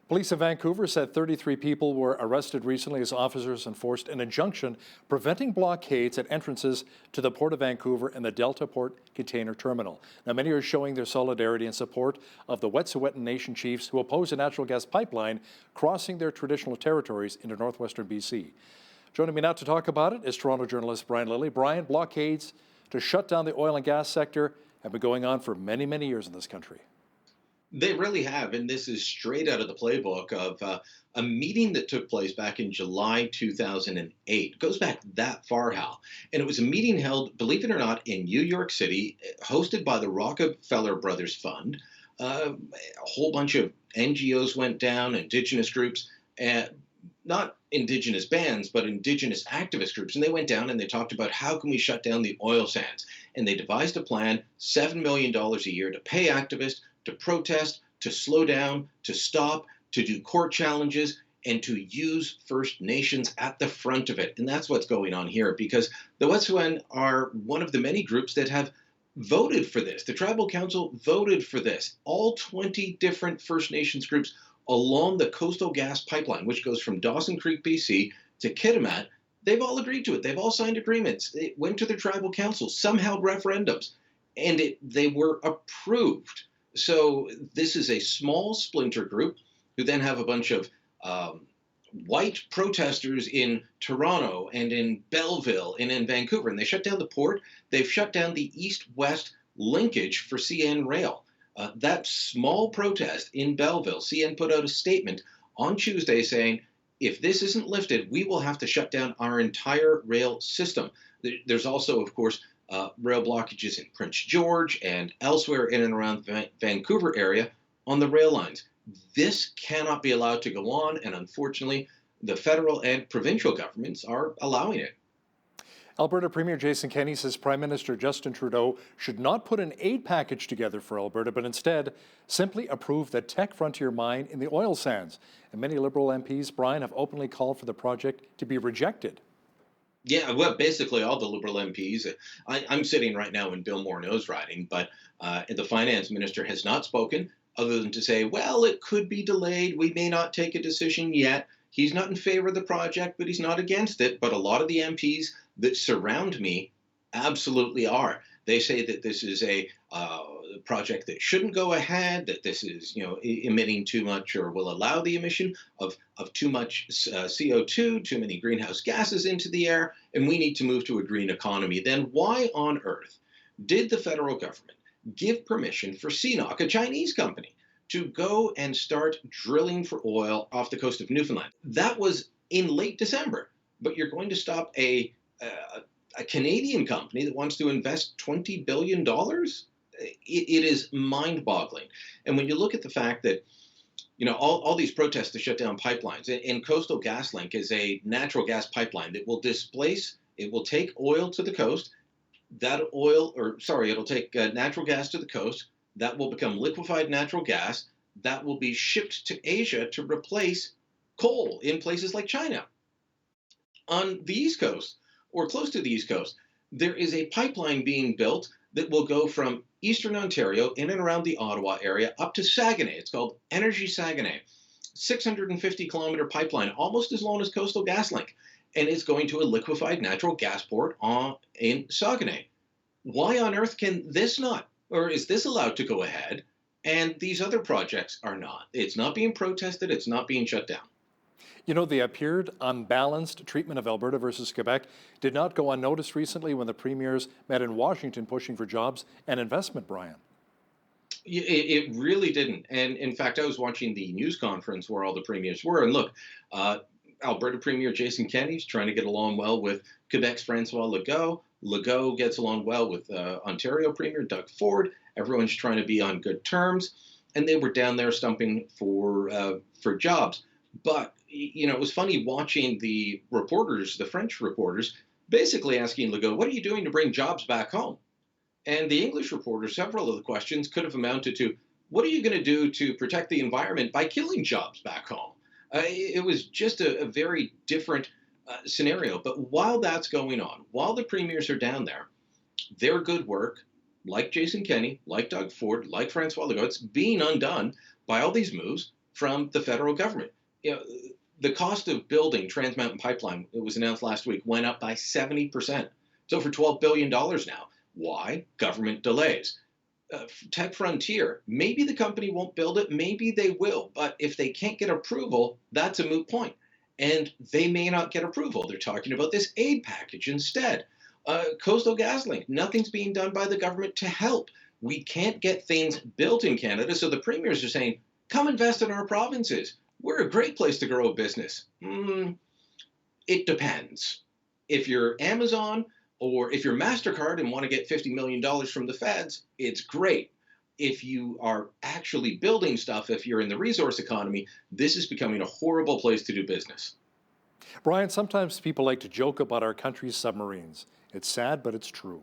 Police in Vancouver said 33 people were arrested recently as officers enforced an injunction preventing blockades at entrances to the Port of Vancouver and the Delta Port Container Terminal. Now, many are showing their solidarity and support of the Wet'suwet'en Nation chiefs who oppose a natural gas pipeline crossing their traditional territories into northwestern BC. Joining me now to talk about it is Toronto journalist Brian Lilley. Brian, blockades to shut down the oil and gas sector have been going on for many, many years in this country. They really have, and this is straight out of the playbook of a meeting that took place back in July 2008. It goes back that far, Hal. And it was a meeting held, believe it or not, in New York City, hosted by the Rockefeller Brothers Fund. A whole bunch of NGOs went down, Indigenous groups, not Indigenous bands, but Indigenous activist groups. And they went down and they talked about how can we shut down the oil sands. And they devised a plan, $7 million a year to pay activists, to protest, to slow down, to stop, to do court challenges, and to use First Nations at the front of it. And that's what's going on here, because the Wet'suwet'en are one of the many groups that have voted for this. The Tribal Council voted for this. All 20 different First Nations groups along the Coastal Gas Pipeline, which goes from Dawson Creek, BC to Kitimat, they've all agreed to it. They've all signed agreements. It went to the Tribal Council. Some held referendums, and they were approved. So this is a small splinter group who then have a bunch of white protesters in Toronto and in Belleville and in Vancouver. And they shut down the port. They've shut down the east-west linkage for CN Rail. That small protest in Belleville, CN put out a statement on Tuesday saying, if this isn't lifted, we will have to shut down our entire rail system. There's also, of course, rail blockages in Prince George and elsewhere in and around the Vancouver area on the rail lines. This cannot be allowed to go on, and unfortunately, the federal and provincial governments are allowing it. Alberta Premier Jason Kenney says Prime Minister Justin Trudeau should not put an aid package together for Alberta, but instead simply approve the TECK frontier mine in the oil sands. And many Liberal MPs, Brian, have openly called for the project to be rejected. Yeah, well, basically all the Liberal MPs. I'm sitting right now in Bill Morneau's riding, but the finance minister has not spoken other than to say, well, it could be delayed. We may not take a decision yet. He's not in favor of the project, but he's not against it. But a lot of the MPs that surround me absolutely are. They say that this is a project that shouldn't go ahead, that this is, emitting too much or will allow the emission of too much CO2, too many greenhouse gases into the air, and we need to move to a green economy. Then why on earth did the federal government give permission for CNOOC, a Chinese company, to go and start drilling for oil off the coast of Newfoundland? That was in late December, but you're going to stop a Canadian company that wants to invest $20 billion? It is mind-boggling. And when you look at the fact that, all these protests to shut down pipelines, and Coastal GasLink is a natural gas pipeline that will it will take oil to the coast, it'll take natural gas to the coast, that will become liquefied natural gas, that will be shipped to Asia to replace coal in places like China. On the East Coast, or close to the East Coast, there is a pipeline being built that will go from eastern Ontario in and around the Ottawa area up to Saguenay. It's called Energy Saguenay. 650-kilometer pipeline, almost as long as Coastal GasLink. And it's going to a liquefied natural gas port in Saguenay. Why on earth can this not, or is this allowed to go ahead, and these other projects are not? It's not being protested. It's not being shut down. The appeared unbalanced treatment of Alberta versus Quebec did not go unnoticed recently when the premiers met in Washington pushing for jobs and investment, Brian. It really didn't. And in fact, I was watching the news conference where all the premiers were. And look, Alberta Premier Jason Kenney's trying to get along well with Quebec's Francois Legault. Legault gets along well with Ontario Premier Doug Ford. Everyone's trying to be on good terms. And they were down there stumping for jobs. But it was funny watching the French reporters, basically asking Legault, what are you doing to bring jobs back home? And the English reporters, several of the questions could have amounted to, what are you going to do to protect the environment by killing jobs back home? It was just a very different scenario. But while that's going on, while the premiers are down there, their good work, like Jason Kenney, like Doug Ford, like Francois Legault, it's being undone by all these moves from the federal government. You know, the cost of building Trans Mountain Pipeline, it was announced last week, went up by 70%. It's over $12 billion now. Why? Government delays. Tech Frontier, maybe the company won't build it, maybe they will, but if they can't get approval, that's a moot point. And they may not get approval. They're talking about this aid package instead. Coastal GasLink, nothing's being done by the government to help. We can't get things built in Canada, so the premiers are saying, come invest in our provinces. We're a great place to grow a business. It depends. If you're Amazon or if you're MasterCard and want to get $50 million from the feds, it's great. If you are actually building stuff, if you're in the resource economy, this is becoming a horrible place to do business. Brian, sometimes people like to joke about our country's submarines. It's sad, but it's true.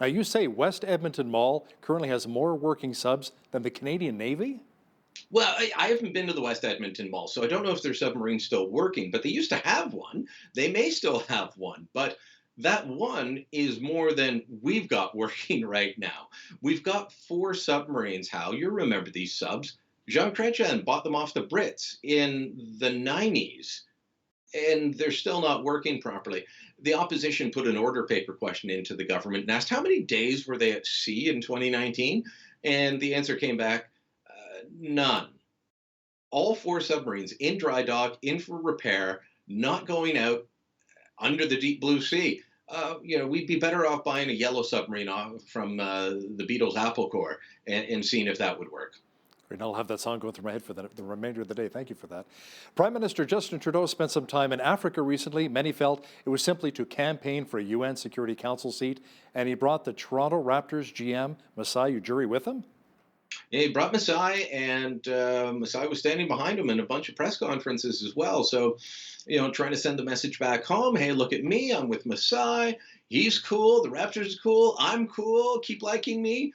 Now, you say West Edmonton Mall currently has more working subs than the Canadian Navy? Well, I haven't been to the West Edmonton Mall, so I don't know if their submarine's still working, but they used to have one. They may still have one, but that one is more than we've got working right now. We've got 4 submarines, Hal. You remember these subs. Jean Chrétien bought them off the Brits in the 90s, and they're still not working properly. The opposition put an order paper question into the government and asked how many days were they at sea in 2019, and the answer came back, none. All 4 submarines in dry dock, in for repair, not going out under the deep blue sea. We'd be better off buying a yellow submarine from the Beatles' Apple Corps and seeing if that would work. And I'll have that song going through my head for the remainder of the day. Thank you for that. Prime Minister Justin Trudeau spent some time in Africa recently. Many felt it was simply to campaign for a UN Security Council seat, and he brought the Toronto Raptors GM, Masai Ujiri, with him. Yeah, he brought Masai, and Masai was standing behind him in a bunch of press conferences as well. So, trying to send the message back home, hey, look at me, I'm with Masai. He's cool, the Raptors are cool, I'm cool, keep liking me.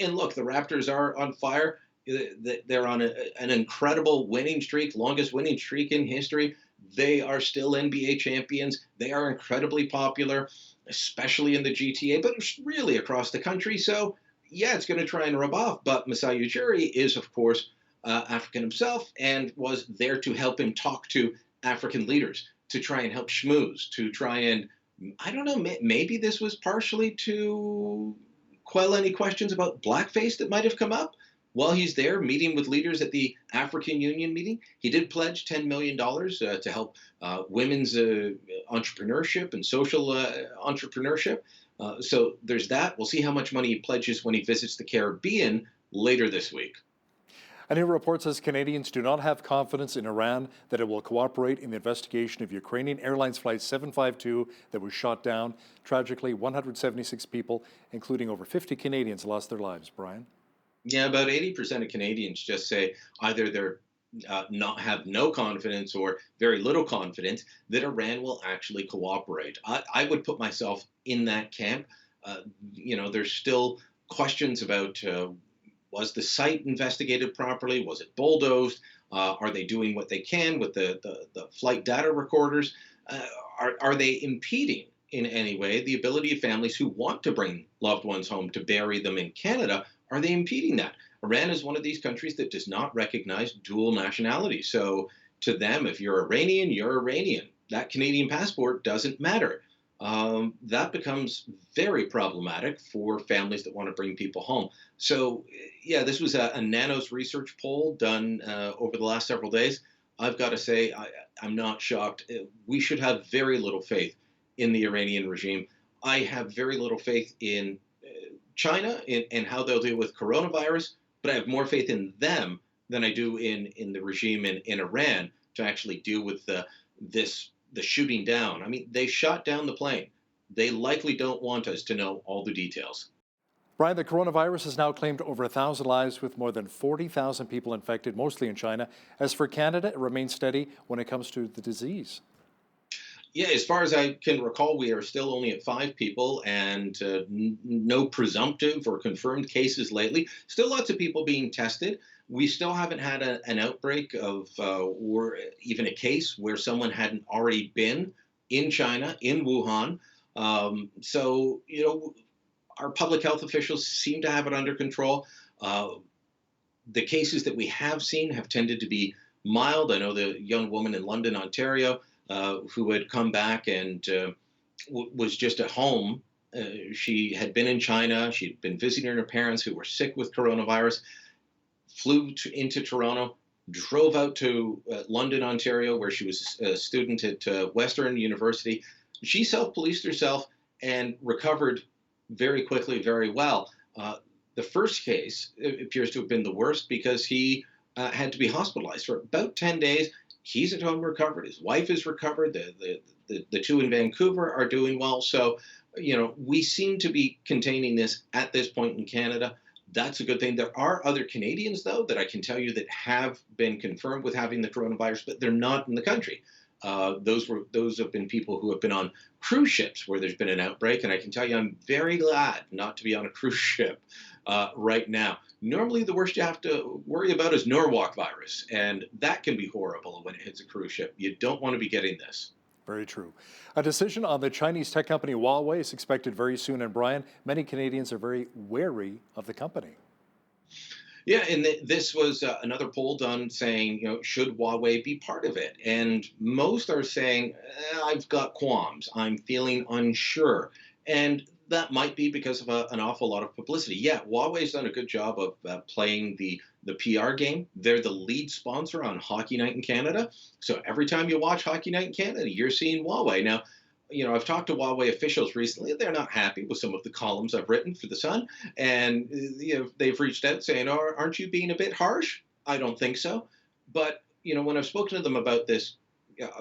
And look, the Raptors are on fire. They're on an incredible winning streak, longest winning streak in history. They are still NBA champions. They are incredibly popular, especially in the GTA, but really across the country. So, yeah, it's going to try and rub off. But Masai Ujiri is, of course, African himself and was there to help him talk to African leaders, to try and help schmooze, to try and, I don't know, maybe this was partially to quell any questions about blackface that might have come up. While he's there meeting with leaders at the African Union meeting, he did pledge $10 million to help women's entrepreneurship and social entrepreneurship. So there's that. We'll see how much money he pledges when he visits the Caribbean later this week. A new report says Canadians do not have confidence in Iran that it will cooperate in the investigation of Ukrainian Airlines Flight 752 that was shot down. Tragically, 176 people, including over 50 Canadians, lost their lives. Brian? Yeah, about 80% of Canadians just say either they're not have no confidence or very little confidence that Iran will actually cooperate. I would put myself in that camp. There's still questions about was the site investigated properly? Was it bulldozed? Are they doing what they can with the flight data recorders? Are they impeding in any way the ability of families who want to bring loved ones home to bury them in Canada? Are they impeding that? Iran is one of these countries that does not recognize dual nationality. So to them, if you're Iranian, you're Iranian. That Canadian passport doesn't matter. That becomes very problematic for families that want to bring people home. So, yeah, this was a Nanos research poll done over the last several days. I've got to say, I'm not shocked. We should have very little faith in the Iranian regime. I have very little faith in China and how they'll deal with coronavirus, but I have more faith in them than I do in the regime in Iran to actually deal with the shooting down. I mean, they shot down the plane. They likely don't want us to know all the details. Brian, the coronavirus has now claimed over 1,000 lives with more than 40,000 people infected, mostly in China. As for Canada, it remains steady when it comes to the disease. Yeah, as far as I can recall, we are still only at 5 people and no presumptive or confirmed cases lately. Still lots of people being tested. We still haven't had an outbreak of or even a case where someone hadn't already been in China, in Wuhan. So, our public health officials seem to have it under control. The cases that we have seen have tended to be mild. I know the young woman in London, Ontario, who had come back and was just at home. She had been in China. She'd been visiting her parents who were sick with coronavirus, flew into Toronto, drove out to London, Ontario, where she was a student at Western University. She self-policed herself and recovered very quickly, very well. The first case appears to have been the worst because he had to be hospitalized for about 10 days. He's at home recovered. His wife is recovered. The two in Vancouver are doing well. So, we seem to be containing this at this point in Canada. That's a good thing. There are other Canadians, though, that I can tell you that have been confirmed with having the coronavirus, but they're not in the country. Those have been people who have been on cruise ships where there's been an outbreak, and I can tell you I'm very glad not to be on a cruise ship right now. Normally, the worst you have to worry about is Norwalk virus, and that can be horrible when it hits a cruise ship. You don't want to be getting this. Very true. A decision on the Chinese tech company Huawei is expected very soon. And Brian, many Canadians are very wary of the company. Yeah, and this was another poll done saying, should Huawei be part of it? And most are saying, I've got qualms. I'm feeling unsure. And that might be because of an awful lot of publicity. Yeah, Huawei's done a good job of playing the PR game. They're the lead sponsor on Hockey Night in Canada. So every time you watch Hockey Night in Canada, you're seeing Huawei. Now, I've talked to Huawei officials recently. They're not happy with some of the columns I've written for The Sun. And they've reached out saying, aren't you being a bit harsh? I don't think so. But, when I've spoken to them about this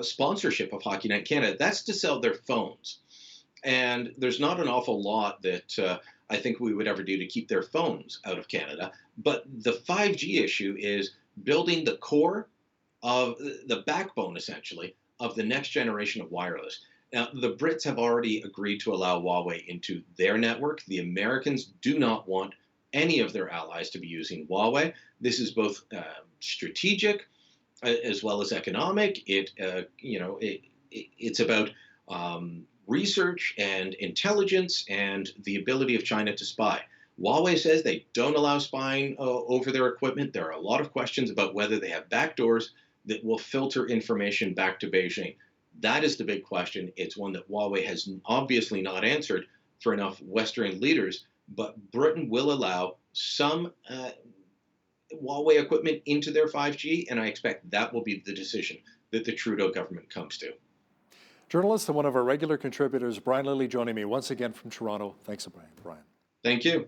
sponsorship of Hockey Night in Canada, that's to sell their phones. And there's not an awful lot that I think we would ever do to keep their phones out of Canada. But the 5G issue is building the core of the backbone, essentially, of the next generation of wireless. Now, the Brits have already agreed to allow Huawei into their network. The Americans do not want any of their allies to be using Huawei. This is both strategic as well as economic. It's about research and intelligence and the ability of China to spy. Huawei says they don't allow spying over their equipment. There are a lot of questions about whether they have backdoors that will filter information back to Beijing. That is the big question. It's one that Huawei has obviously not answered for enough Western leaders, but Britain will allow some Huawei equipment into their 5G, and I expect that will be the decision that the Trudeau government comes to. Journalist and one of our regular contributors, Brian Lilley, joining me once again from Toronto. Thanks, Brian. Thank you.